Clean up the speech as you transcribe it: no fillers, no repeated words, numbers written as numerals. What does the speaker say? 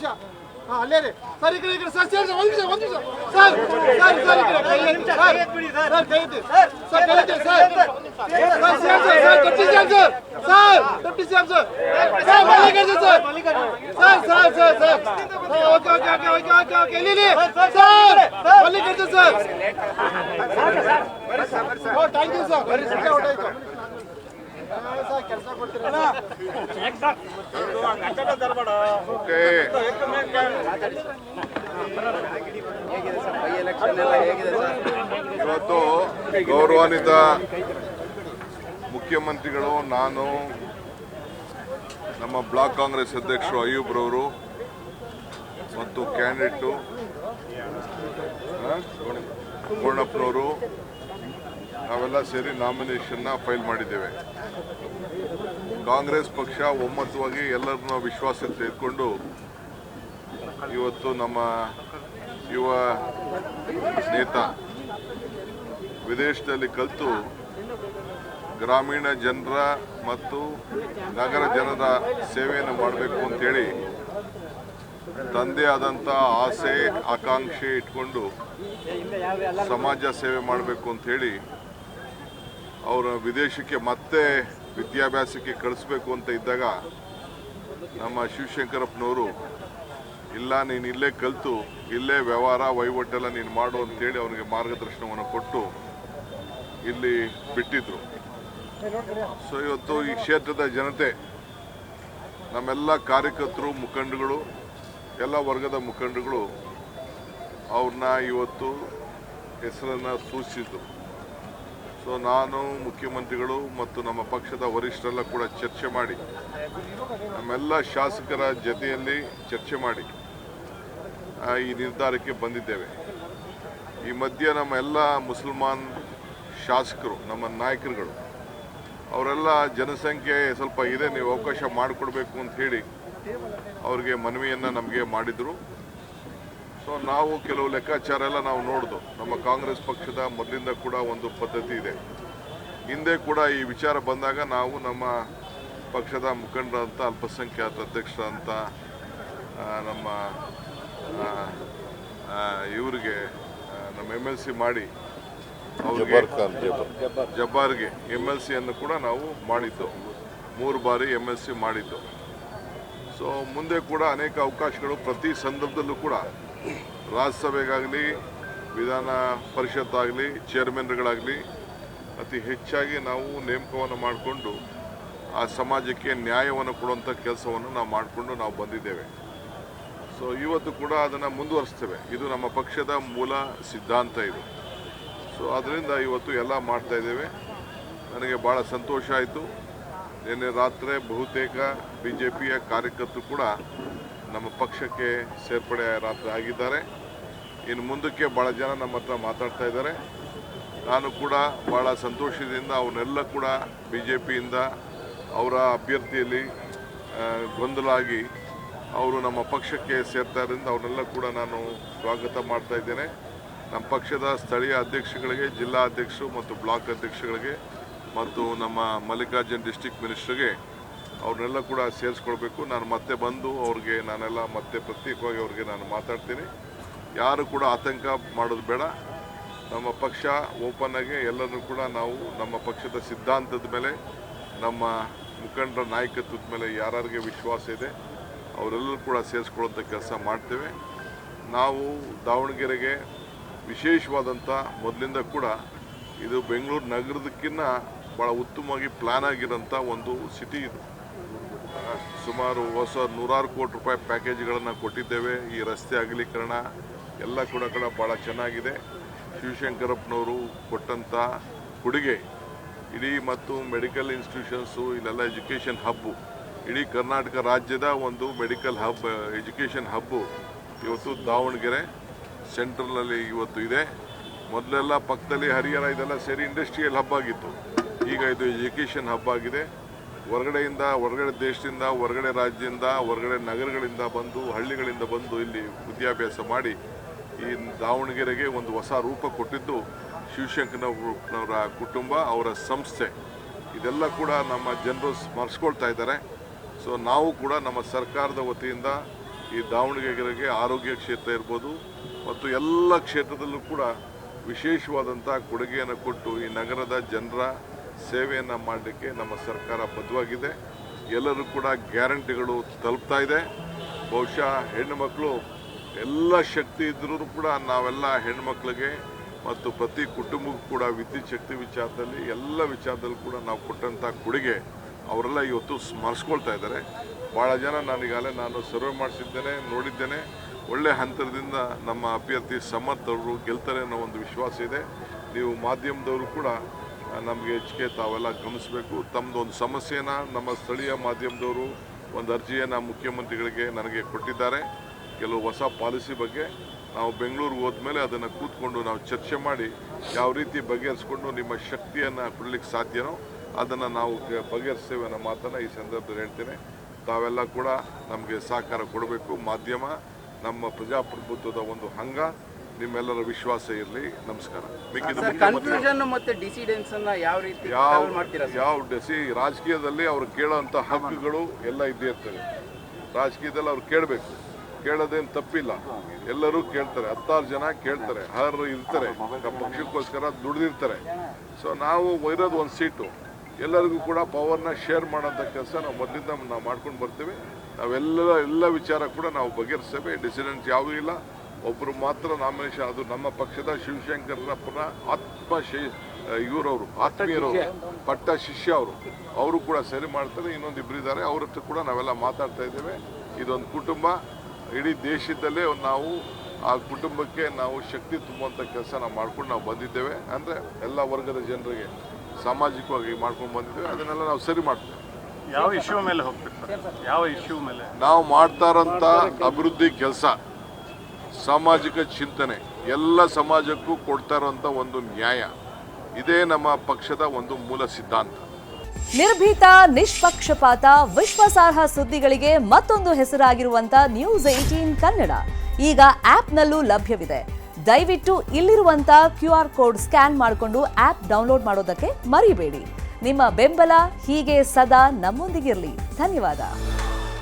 ನಿಮಿಷ ಅಲ್ಲೇ ರೀ ಸರ್ ಈ ಕಡೆ ಸರ್ ಸೇರಿ ಒಂದು ನಿಮಿಷ ಸರ್ ಸರ್ ಸರ್ ಈ ಕಡೆ ಕೈ ಎತ್ತಿ ಸರ್ ಕೈ ಎತ್ತಿ ಸರ್ ಕೈ ಎತ್ತಿ sir deputy CM sir sir Mallikarjun sir okay ಇಲ್ಲಿ sir Mallikarjun sir thank you sir ಹೊಟ್ಟಾಯ್ತು ಇವತ್ತು ಗೌರವಾನ್ವಿತ ಮುಖ್ಯಮಂತ್ರಿಗಳು, ನಾನು, ನಮ್ಮ ಬ್ಲಾಕ್ ಕಾಂಗ್ರೆಸ್ ಅಧ್ಯಕ್ಷರು ಅಯ್ಯೂಬ್ರವರು ಮತ್ತು ಕ್ಯಾಂಡಿಡೇಟು ಕೋಣಪ್ಪನವರು ನಾವೆಲ್ಲ ಸೇರಿ ನಾಮಿನೇಷನ್ನ ಫೈಲ್ ಮಾಡಿದ್ದೇವೆ. ಕಾಂಗ್ರೆಸ್ ಪಕ್ಷ ಒಮ್ಮತವಾಗಿ ಎಲ್ಲರನ್ನ ವಿಶ್ವಾಸಕ್ಕೆ ತೆಗೆದುಕೊಂಡು ಇವತ್ತು ನಮ್ಮ ಯುವ ನೇತ ವಿದೇಶದಲ್ಲಿ ಕಲಿತು ಗ್ರಾಮೀಣ ಜನರ ಮತ್ತು ನಗರ ಜನರ ಸೇವೆಯನ್ನು ಮಾಡಬೇಕು ಅಂತೇಳಿ ತಂದೆ ಆದಂಥ ಆಸೆ ಆಕಾಂಕ್ಷೆ ಇಟ್ಕೊಂಡು ಸಮಾಜ ಸೇವೆ ಮಾಡಬೇಕು ಅಂಥೇಳಿ ಅವರ ವಿದೇಶಕ್ಕೆ ಮತ್ತೆ ವಿದ್ಯಾಭ್ಯಾಸಕ್ಕೆ ಕಳಿಸ್ಬೇಕು ಅಂತ ಇದ್ದಾಗ ನಮ್ಮ ಶಿವಶಂಕರಪ್ಪನವರು ಇಲ್ಲ ನೀನು ಇಲ್ಲೇ ಕಲಿತು ಇಲ್ಲೇ ವ್ಯವಹಾರ ವಹಿವಾಟೆಲ್ಲ ನೀನು ಮಾಡು ಅಂತೇಳಿ ಅವನಿಗೆ ಮಾರ್ಗದರ್ಶನವನ್ನು ಕೊಟ್ಟು ಇಲ್ಲಿ ಬಿಟ್ಟಿದ್ರು. ಸೊ ಇವತ್ತು ಈ ಕ್ಷೇತ್ರದ ಜನತೆ, ನಮ್ಮೆಲ್ಲ ಕಾರ್ಯಕರ್ತರು, ಮುಖಂಡಗಳು, ಎಲ್ಲ ವರ್ಗದ ಮುಖಂಡಗಳು ಅವ್ರನ್ನ ಇವತ್ತು ಹೆಸರನ್ನು ಸೂಚಿಸಿದ್ರು. ಸೊ ನಾನು, ಮುಖ್ಯಮಂತ್ರಿಗಳು ಮತ್ತು ನಮ್ಮ ಪಕ್ಷದ ವರಿಷ್ಠರೆಲ್ಲ ಕೂಡ ಚರ್ಚೆ ಮಾಡಿ, ನಮ್ಮೆಲ್ಲ ಶಾಸಕರ ಜೊತೆಯಲ್ಲಿ ಚರ್ಚೆ ಮಾಡಿ ಈ ನಿರ್ಧಾರಕ್ಕೆ ಬಂದಿದ್ದೇವೆ. ಈ ಮಧ್ಯೆ ನಮ್ಮ ಎಲ್ಲ ಮುಸಲ್ಮಾನ್ ಶಾಸಕರು, ನಮ್ಮ ನಾಯಕರುಗಳು, ಅವರೆಲ್ಲ ಜನಸಂಖ್ಯೆ ಸ್ವಲ್ಪ ಇದೆ, ನೀವು ಅವಕಾಶ ಮಾಡಿಕೊಡ್ಬೇಕು ಅಂತ ಹೇಳಿ ಅವ್ರಿಗೆ ಮನವಿಯನ್ನು ನಮಗೆ ಮಾಡಿದರು. ಸೊ ನಾವು ಕೆಲವು ಲೆಕ್ಕಾಚಾರ ಎಲ್ಲ ನಾವು ನೋಡಿದು. ನಮ್ಮ ಕಾಂಗ್ರೆಸ್ ಪಕ್ಷದ ಮೊದಲಿಂದ ಕೂಡ ಒಂದು ಪದ್ಧತಿ ಇದೆ. ಹಿಂದೆ ಕೂಡ ಈ ವಿಚಾರ ಬಂದಾಗ ನಾವು ನಮ್ಮ ಪಕ್ಷದ ಮುಖಂಡರಂತ, ಅಲ್ಪಸಂಖ್ಯಾತ ಅಧ್ಯಕ್ಷರಂತ ನಮ್ಮ ಇವರಿಗೆ ನಮ್ಮ MLC ಮಾಡಿ ಅವ್ರಿಗೆ ಜಬ್ಬಾರ್ಗೆ MLCಯನ್ನು ಕೂಡ ನಾವು ಮಾಡಿದ್ದು, 3 ಬಾರಿ MLC ಮಾಡಿದ್ದು. ಸೊ ಮುಂದೆ ಕೂಡ ಅನೇಕ ಅವಕಾಶಗಳು ಪ್ರತಿ ಸಂದರ್ಭದಲ್ಲೂ ಕೂಡ ರಾಜ್ಯಸಭೆಗಾಗಲಿ, ವಿಧಾನ ಪರಿಷತ್ ಆಗಲಿ, ಚೇರ್ಮನ್ಗಳಾಗಲಿ ಅತಿ ಹೆಚ್ಚಾಗಿ ನಾವು ನೇಮಕವನ್ನು ಮಾಡಿಕೊಂಡು ಆ ಸಮಾಜಕ್ಕೆ ನ್ಯಾಯವನ್ನು ಕೊಡುವಂಥ ಕೆಲಸವನ್ನು ನಾವು ಮಾಡಿಕೊಂಡು ನಾವು ಬಂದಿದ್ದೇವೆ. ಸೊ ಇವತ್ತು ಕೂಡ ಅದನ್ನು ಮುಂದುವರಿಸ್ತೇವೆ. ಇದು ನಮ್ಮ ಪಕ್ಷದ ಮೂಲ ಸಿದ್ಧಾಂತ ಇದು. ಸೊ ಅದರಿಂದ ಇವತ್ತು ಎಲ್ಲ ಮಾಡ್ತಾ ಇದ್ದೇವೆ. ನನಗೆ ಭಾಳ ಸಂತೋಷ ಆಯಿತು. ನಿನ್ನೆ ರಾತ್ರಿ ಬಹುತೇಕ BJPಯ ಕಾರ್ಯಕರ್ತರು ಕೂಡ ನಮ್ಮ ಪಕ್ಷಕ್ಕೆ ಸೇರ್ಪಡೆ ರಾತ್ರಿ ಆಗಿದ್ದಾರೆ. ಇನ್ನು ಮುಂದಕ್ಕೆ ಭಾಳ ಜನ ನಮ್ಮ ಹತ್ರ ಮಾತಾಡ್ತಾ ಇದ್ದಾರೆ. ನಾನು ಕೂಡ ಭಾಳ ಸಂತೋಷದಿಂದ ಅವನ್ನೆಲ್ಲ ಕೂಡ BJPಯಿಂದ ಅವರ ಅಭ್ಯರ್ಥಿಯಲ್ಲಿ ಗೊಂದಲ ಆಗಿ ಅವರು ನಮ್ಮ ಪಕ್ಷಕ್ಕೆ ಸೇರ್ತಾ ಇರೋದ್ರಿಂದ ಅವನ್ನೆಲ್ಲ ಕೂಡ ನಾನು ಸ್ವಾಗತ ಮಾಡ್ತಾ ಇದ್ದೇನೆ. ನಮ್ಮ ಪಕ್ಷದ ಸ್ಥಳೀಯ ಅಧ್ಯಕ್ಷಗಳಿಗೆ, ಜಿಲ್ಲಾ ಅಧ್ಯಕ್ಷರು ಮತ್ತು ಬ್ಲಾಕ್ ಅಧ್ಯಕ್ಷಗಳಿಗೆ ಮತ್ತು ನಮ್ಮ ಮಲ್ಲಿಕಾರ್ಜುನ್ ಡಿಸ್ಟ್ರಿಕ್ಟ್ ಮಿನಿಸ್ಟರ್ಗೆ ಅವ್ರನ್ನೆಲ್ಲ ಕೂಡ ಸೇರಿಸ್ಕೊಳ್ಬೇಕು. ನಾನು ಮತ್ತೆ ಬಂದು ಅವ್ರಿಗೆ ನಾನೆಲ್ಲ ಮತ್ತೆ ಪ್ರತ್ಯೇಕವಾಗಿ ಅವ್ರಿಗೆ ನಾನು ಮಾತಾಡ್ತೀನಿ. ಯಾರು ಕೂಡ ಆತಂಕ ಮಾಡೋದು ಬೇಡ. ನಮ್ಮ ಪಕ್ಷ ಓಪನ್ ಆಗಿ ಎಲ್ಲರೂ ಕೂಡ ನಾವು ನಮ್ಮ ಪಕ್ಷದ ಸಿದ್ಧಾಂತದ ಮೇಲೆ, ನಮ್ಮ ಮುಖಂಡರ ನಾಯಕತ್ವದ ಮೇಲೆ ಯಾರಿಗೆ ವಿಶ್ವಾಸ ಇದೆ ಅವರೆಲ್ಲರೂ ಕೂಡ ಸೇರಿಸ್ಕೊಳ್ಳೋಂಥ ಕೆಲಸ ಮಾಡ್ತೇವೆ. ನಾವು ದಾವಣಗೆರೆಗೆ ವಿಶೇಷವಾದಂಥ ಮೊದಲಿಂದ ಕೂಡ ಇದು ಬೆಂಗಳೂರು ನಗರದಕ್ಕಿಂತ ಭಾಳ ಉತ್ತಮವಾಗಿ ಪ್ಲ್ಯಾನ್ ಆಗಿರೋಂಥ ಒಂದು ಸಿಟಿ ಇದು. ಸುಮಾರು ನೂರಾರು ಕೋಟಿ ರೂಪಾಯಿ ಪ್ಯಾಕೇಜ್ಗಳನ್ನು ಕೊಟ್ಟಿದ್ದೇವೆ. ಈ ರಸ್ತೆ ಅಗಲೀಕರಣ ಎಲ್ಲ ಕೂಡ ಭಾಳ ಚೆನ್ನಾಗಿದೆ. ಶಿವಶಂಕರಪ್ಪನವರು ಕೊಟ್ಟಂಥ ಕೊಡುಗೆ ಇಡೀ ಮತ್ತು ಮೆಡಿಕಲ್ ಇನ್ಸ್ಟಿಟ್ಯೂಷನ್ಸು, ಇಲ್ಲೆಲ್ಲ ಎಜುಕೇಷನ್ ಹಬ್ಬು, ಇಡೀ ಕರ್ನಾಟಕ ರಾಜ್ಯದ ಒಂದು ಮೆಡಿಕಲ್ ಹಬ್, ಎಜುಕೇಷನ್ ಹಬ್ಬು ಇವತ್ತು ದಾವಣಗೆರೆ ಸೆಂಟ್ರಲ್ನಲ್ಲಿ ಇವತ್ತು ಇದೆ. ಮೊದಲೆಲ್ಲ ಪಕ್ಕದಲ್ಲಿ ಹರಿಹರ ಇದೆಲ್ಲ ಸೇರಿ ಇಂಡಸ್ಟ್ರಿಯಲ್ ಹಬ್ ಆಗಿತ್ತು. ಈಗ ಇದು ಎಜುಕೇಷನ್ ಹಬ್ ಆಗಿದೆ. ಹೊರಗಡೆಯಿಂದ, ಹೊರಗಡೆ ದೇಶದಿಂದ, ಹೊರಗಡೆ ರಾಜ್ಯದಿಂದ, ಹೊರಗಡೆ ನಗರಗಳಿಂದ ಬಂದು, ಹಳ್ಳಿಗಳಿಂದ ಬಂದು ಇಲ್ಲಿ ವಿದ್ಯಾಭ್ಯಾಸ ಮಾಡಿ ಈ ದಾವಣಗೆರೆಗೆ ಒಂದು ಹೊಸ ರೂಪ ಕೊಟ್ಟಿದ್ದು ಶಿವಶಂಕರಪ್ಪನವರ ಕುಟುಂಬ, ಅವರ ಸಂಸ್ಥೆ. ಇದೆಲ್ಲ ಕೂಡ ನಮ್ಮ ಜನರು ಸ್ಮರಿಸ್ಕೊಳ್ತಾ ಇದ್ದಾರೆ. ಸೊ ನಾವು ಕೂಡ ನಮ್ಮ ಸರ್ಕಾರದ ವತಿಯಿಂದ ಈ ದಾವಣಗೆರೆಗೆ ಆರೋಗ್ಯ ಕ್ಷೇತ್ರ ಇರ್ಬೋದು ಮತ್ತು ಎಲ್ಲ ಕ್ಷೇತ್ರದಲ್ಲೂ ಕೂಡ ವಿಶೇಷವಾದಂಥ ಕೊಡುಗೆಯನ್ನು ಕೊಟ್ಟು ಈ ನಗರದ ಜನರ ಸೇವೆಯನ್ನು ಮಾಡಲಿಕ್ಕೆ ನಮ್ಮ ಸರ್ಕಾರ ಬದ್ಧವಾಗಿದೆ. ಎಲ್ಲರೂ ಕೂಡ ಗ್ಯಾರಂಟಿಗಳು ತಲುಪ್ತಾ ಇದೆ. ಬಹುಶಃ ಹೆಣ್ಣು ಮಕ್ಕಳು ಎಲ್ಲ ಶಕ್ತಿ ಇದ್ರೂ ಕೂಡ ನಾವೆಲ್ಲ ಹೆಣ್ಮಕ್ಳಿಗೆ ಮತ್ತು ಪ್ರತಿ ಕುಟುಂಬಕ್ಕೂ ಕೂಡ ವಿದ್ಯುತ್ ಶಕ್ತಿ ವಿಚಾರದಲ್ಲಿ ಎಲ್ಲ ವಿಚಾರದಲ್ಲಿ ಕೂಡ ನಾವು ಕೊಟ್ಟಂಥ ಕೊಡುಗೆ ಅವರೆಲ್ಲ ಇವತ್ತು ಸ್ಮರಿಸ್ಕೊಳ್ತಾ ಇದ್ದಾರೆ. ಭಾಳ ಜನ ನಾನು ಸರ್ವೆ ಮಾಡಿಸಿದ್ದೇನೆ, ನೋಡಿದ್ದೇನೆ. ಒಳ್ಳೆ ಹಂತದಿಂದ ನಮ್ಮ ಅಭ್ಯರ್ಥಿ ಸಮರ್ಥ್ ಅವರು ಗೆಲ್ತಾರೆ ಅನ್ನೋ ಒಂದು ವಿಶ್ವಾಸ ಇದೆ. ನೀವು ಮಾಧ್ಯಮದವರು ಕೂಡ ನಮಗೆ ಹೆಚ್ಚಿಗೆ ತಾವೆಲ್ಲ ಗಮನಿಸಬೇಕು. ತಮ್ಮದು ಒಂದು ಸಮಸ್ಯೆನ ನಮ್ಮ ಸ್ಥಳೀಯ ಮಾಧ್ಯಮದವರು ಒಂದು ಅರ್ಜಿಯನ್ನು ಮುಖ್ಯಮಂತ್ರಿಗಳಿಗೆ ನನಗೆ ಕೊಟ್ಟಿದ್ದಾರೆ. ಕೆಲವು ಹೊಸ ಪಾಲಿಸಿ ಬಗ್ಗೆ ನಾವು ಬೆಂಗಳೂರಿಗೆ ಹೋದ್ಮೇಲೆ ಅದನ್ನು ಕೂತ್ಕೊಂಡು ನಾವು ಚರ್ಚೆ ಮಾಡಿ ಯಾವ ರೀತಿ ಬಗೆಹರಿಸ್ಕೊಂಡು ನಿಮ್ಮ ಶಕ್ತಿಯನ್ನು ಕೊಡಲಿಕ್ಕೆ ಸಾಧ್ಯನೋ ಅದನ್ನು ನಾವು ಬಗೆಹರಿಸ್ತೇವೆ ಅನ್ನೋ ಮಾತನ್ನು ಈ ಸಂದರ್ಭದಲ್ಲಿ ಹೇಳ್ತೇನೆ. ತಾವೆಲ್ಲ ಕೂಡ ನಮಗೆ ಸಹಕಾರ ಕೊಡಬೇಕು. ಮಾಧ್ಯಮ ನಮ್ಮ ಪ್ರಜಾಪ್ರಭುತ್ವದ ಒಂದು ಅಂಗ. ನಿಮ್ಮೆಲ್ಲರ ವಿಶ್ವಾಸ ಇರಲಿ. ನಮಸ್ಕಾರ. ರಾಜಕೀಯದಲ್ಲಿ ಅವ್ರು ಕೇಳೋಂಥ ಹಕ್ಕುಗಳು ಎಲ್ಲ ಇದ್ದೇ ಇರ್ತವೆ. ರಾಜಕೀಯದಲ್ಲಿ ಅವ್ರು ಕೇಳಬೇಕು, ಕೇಳೋದೇನು ತಪ್ಪಿಲ್ಲ. ಎಲ್ಲರೂ ಕೇಳ್ತಾರೆ, 16 ಜನ ಕೇಳ್ತಾರೆ, ಅರ್ಹರು ಇರ್ತಾರೆ, ಪಕ್ಷಕ್ಕೋಸ್ಕರ ದುಡಿದಿರ್ತಾರೆ. ಸೊ ನಾವು ಇರೋದು ಒಂದು ಸೀಟು, ಎಲ್ಲರಿಗೂ ಕೂಡ ಪವರ್ನ ಶೇರ್ ಮಾಡೋಂಥ ಕೆಲಸ ನಾವು ಮೊದಲಿಂದ ನಾವು ಮಾಡ್ಕೊಂಡು ಬರ್ತೀವಿ. ಎಲ್ಲ ವಿಚಾರ ಕೂಡ ನಾವು ಬಗೆಹರಿಸ್ತೇವೆ. ಡಿಸಿಡೆಂಟ್ಸ್ ಯಾವುದೂ ಇಲ್ಲ. ಒಬ್ಬರು ಮಾತ್ರ ನಾಮಿನೇಷನ್, ಅದು ನಮ್ಮ ಪಕ್ಷದ ಶಿವಶಂಕರಪ್ಪನ ಇವರವರು ಆತ್ಮೀಯರವರು, ಪಟ್ಟ ಶಿಷ್ಯ ಅವರು ಕೂಡ ಸರಿ ಮಾಡ್ತಾರೆ. ಇನ್ನೊಂದು ಇಬ್ಬರು ಇದ್ದಾರೆ, ಅವ್ರ ಹತ್ರ ಕೂಡ ನಾವೆಲ್ಲ ಮಾತಾಡ್ತಾ ಇದ್ದೇವೆ. ಇದೊಂದು ಕುಟುಂಬ, ಇಡೀ ದೇಶದಲ್ಲೇ ನಾವು ಆ ಕುಟುಂಬಕ್ಕೆ ನಾವು ಶಕ್ತಿ ತುಂಬುವಂಥ ಕೆಲಸ ನಾವು ಮಾಡ್ಕೊಂಡು ನಾವು ಬಂದಿದ್ದೇವೆ. ಅಂದರೆ ಎಲ್ಲ ವರ್ಗದ ಜನರಿಗೆ ಸಾಮಾಜಿಕವಾಗಿ ಮಾಡ್ಕೊಂಡು ಬಂದಿದ್ದೇವೆ. ಅದನ್ನೆಲ್ಲ ನಾವು ಸರಿ ಮಾಡ್ತೇವೆ. ಯಾವ ಇಶ್ಯೂ ಮೇಲೆ ಹೋಗ್ಬೇಕು? ಯಾವ ಇಶ್ಯೂ ಮೇಲೆ ನಾವು ಮಾಡ್ತಾ ಇರೋಂಥ ಅಭಿವೃದ್ಧಿ ಕೆಲಸ, ಸಾಮಾಜಿಕ ಚಿಂತನೆ, ಎಲ್ಲ ಸಮಾಜಕ್ಕೂ ಕೊಡ್ತಾ ಇರೋಂಥ ಒಂದು ನ್ಯಾಯ, ಇದೇ ನಮ್ಮ ಪಕ್ಷದ ಒಂದು ಮೂಲ ಸಿದ್ಧಾಂತ. ನಿರ್ಭೀತ, ನಿಷ್ಪಕ್ಷಪಾತ, ವಿಶ್ವಾಸಾರ್ಹ ಸುದ್ದಿಗಳಿಗೆ ಮತ್ತೊಂದು ಹೆಸರಾಗಿರುವಂತ ನ್ಯೂಸ್ 18 ಕನ್ನಡ ಈಗ ಆಪ್ನಲ್ಲೂ ಲಭ್ಯವಿದೆ. ದಯವಿಟ್ಟು ಇಲ್ಲಿರುವಂತ QR ಕೋಡ್ ಸ್ಕ್ಯಾನ್ ಮಾಡಿಕೊಂಡು ಆಪ್ ಡೌನ್ಲೋಡ್ ಮಾಡೋದಕ್ಕೆ ಮರಿಬೇಡಿ. ನಿಮ್ಮ ಬೆಂಬಲ ಹೀಗೆ ಸದಾ ನಮ್ಮೊಂದಿಗಿರಲಿ. ಧನ್ಯವಾದ.